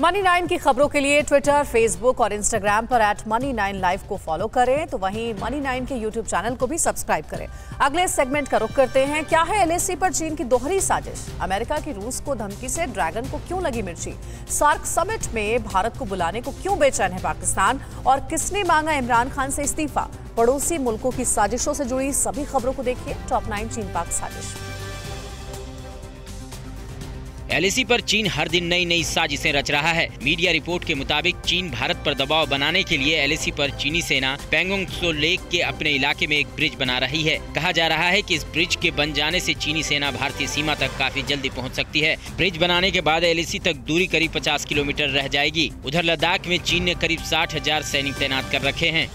Money 9 की खबरों के लिए ट्विटर, फेसबुक और इंस्टाग्राम पर @Money9Live को फॉलो करें। तो वहीं मनी 9 के यूट्यूब चैनल को भी सब्सक्राइब करें। अगले सेगमेंट का रुख करते हैं। क्या है एलएसी पर चीन की दोहरी साजिश? अमेरिका की रूस को धमकी से ड्रैगन को क्यों लगी मिर्ची? सार्क समिट में भारत को बुलाने को क्यों बेचैन है पाकिस्तान? और किसने मांगा इमरान खान से इस्तीफा? पड़ोसी मुल्कों की साजिशों से जुड़ी सभी खबरों को देखिए टॉप 9 चीन पाक साजिश। एलएसी पर चीन हर दिन नई नई साजिशें रच रहा है। मीडिया रिपोर्ट के मुताबिक चीन भारत पर दबाव बनाने के लिए एलएसी पर चीनी सेना पेंगोंग त्सो लेक के अपने इलाके में एक ब्रिज बना रही है। कहा जा रहा है कि इस ब्रिज के बन जाने से चीनी सेना भारतीय सीमा तक काफी जल्दी पहुंच सकती है। ब्रिज बनाने के बाद एलएसी तक दूरी करीब 50 किलोमीटर रह जाएगी। उधर लद्दाख में चीन ने करीब 60,000 सैनिक तैनात कर रखे हैं।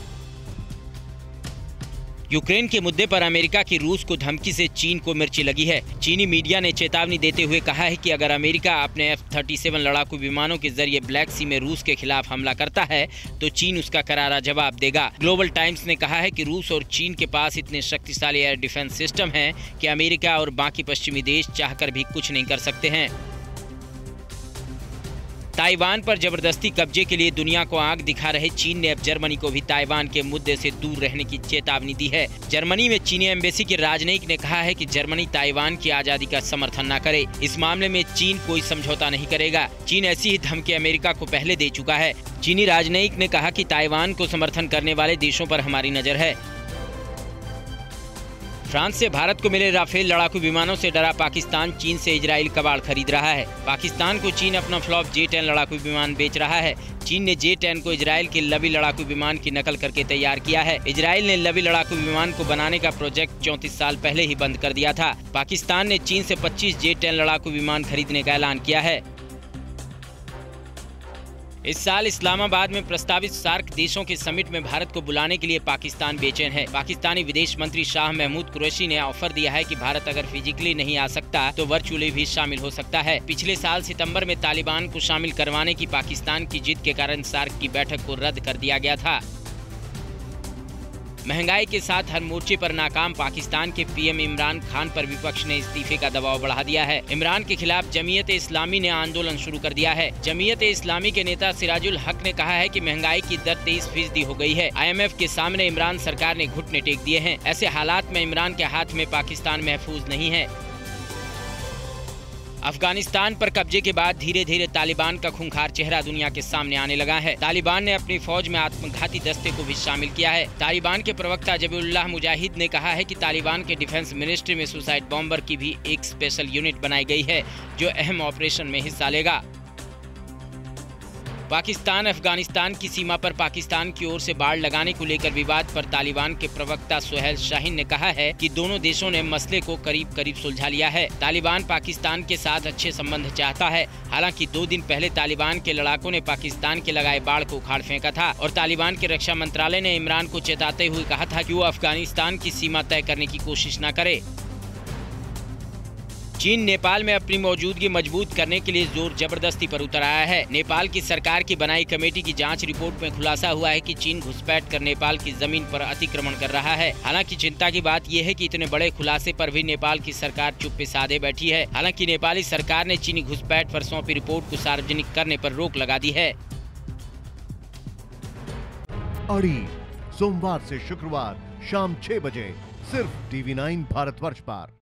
यूक्रेन के मुद्दे पर अमेरिका की रूस को धमकी से चीन को मिर्ची लगी है। चीनी मीडिया ने चेतावनी देते हुए कहा है कि अगर अमेरिका अपने F-37 लड़ाकू विमानों के जरिए ब्लैक सी में रूस के खिलाफ हमला करता है तो चीन उसका करारा जवाब देगा। ग्लोबल टाइम्स ने कहा है कि रूस और चीन के पास इतने शक्तिशाली एयर डिफेंस सिस्टम हैं कि अमेरिका और बाकी पश्चिमी देश चाहकर भी कुछ नहीं कर सकते हैं। ताइवान पर जबरदस्ती कब्जे के लिए दुनिया को आंख दिखा रहे चीन ने अब जर्मनी को भी ताइवान के मुद्दे से दूर रहने की चेतावनी दी है। जर्मनी में चीनी एम्बेसी के राजनयिक ने कहा है कि जर्मनी ताइवान की आजादी का समर्थन न करे। इस मामले में चीन कोई समझौता नहीं करेगा। चीन ऐसी ही धमकी अमेरिका को पहले दे चुका है। चीनी राजनयिक ने कहा कि ताइवान को समर्थन करने वाले देशों पर हमारी नजर है। फ्रांस से भारत को मिले राफेल लड़ाकू विमानों से डरा पाकिस्तान चीन से इजराइल कबाड़ खरीद रहा है। पाकिस्तान को चीन अपना फ्लॉप J-10 लड़ाकू विमान बेच रहा है। चीन ने J-10 को इजराइल के लवी लड़ाकू विमान की नकल करके तैयार किया है। इजराइल ने लवी लड़ाकू विमान को बनाने का प्रोजेक्ट 34 साल पहले ही बंद कर दिया था। पाकिस्तान ने चीन से 25 J-10 लड़ाकू विमान खरीदने का ऐलान किया है। इस साल इस्लामाबाद में प्रस्तावित सार्क देशों के समिट में भारत को बुलाने के लिए पाकिस्तान बेचैन है। पाकिस्तानी विदेश मंत्री शाह महमूद कुरैशी ने ऑफर दिया है कि भारत अगर फिजिकली नहीं आ सकता तो वर्चुअली भी शामिल हो सकता है। पिछले साल सितंबर में तालिबान को शामिल करवाने की पाकिस्तान की जिद के कारण सार्क की बैठक को रद्द कर दिया गया था। महंगाई के साथ हर मोर्चे पर नाकाम पाकिस्तान के पीएम इमरान खान पर विपक्ष ने इस्तीफे का दबाव बढ़ा दिया है। इमरान के खिलाफ जमीयत-ए-इस्लामी ने आंदोलन शुरू कर दिया है। जमीयत-ए-इस्लामी के नेता सिराजुल हक ने कहा है कि महंगाई की दर 23% हो गई है। IMF के सामने इमरान सरकार ने घुटने टेक दिए हैं। ऐसे हालात में इमरान के हाथ में पाकिस्तान महफूज नहीं है। अफगानिस्तान पर कब्जे के बाद धीरे धीरे तालिबान का खूंखार चेहरा दुनिया के सामने आने लगा है। तालिबान ने अपनी फौज में आत्मघाती दस्ते को भी शामिल किया है। तालिबान के प्रवक्ता जबीउल्लाह मुजाहिद ने कहा है कि तालिबान के डिफेंस मिनिस्ट्री में सुसाइड बॉम्बर की भी एक स्पेशल यूनिट बनाई गई है जो अहम ऑपरेशन में हिस्सा लेगा। पाकिस्तान अफगानिस्तान की सीमा पर पाकिस्तान की ओर से बाड़ लगाने को लेकर विवाद पर तालिबान के प्रवक्ता सुहेल शाहीन ने कहा है कि दोनों देशों ने मसले को करीब करीब सुलझा लिया है। तालिबान पाकिस्तान के साथ अच्छे संबंध चाहता है। हालांकि 2 दिन पहले तालिबान के लड़ाकों ने पाकिस्तान के लगाए बाड़ को उखाड़ फेंका था और तालिबान के रक्षा मंत्रालय ने इमरान को चेताते हुए कहा था कि वो अफगानिस्तान की सीमा तय करने की कोशिश न करे। चीन नेपाल में अपनी मौजूदगी मजबूत करने के लिए जोर जबरदस्ती पर उतर आया है। नेपाल की सरकार की बनाई कमेटी की जांच रिपोर्ट में खुलासा हुआ है कि चीन घुसपैठ कर नेपाल की जमीन पर अतिक्रमण कर रहा है। हालांकि चिंता की बात यह है कि इतने बड़े खुलासे पर भी नेपाल की सरकार चुप्पे साधे बैठी है। हालांकि नेपाली सरकार ने चीनी घुसपैठ पर सौंपी रिपोर्ट को सार्वजनिक करने पर रोक लगा दी है। अड़ी सोमवार से शुक्रवार शाम 6 बजे सिर्फ TV9 भारतवर्ष पर।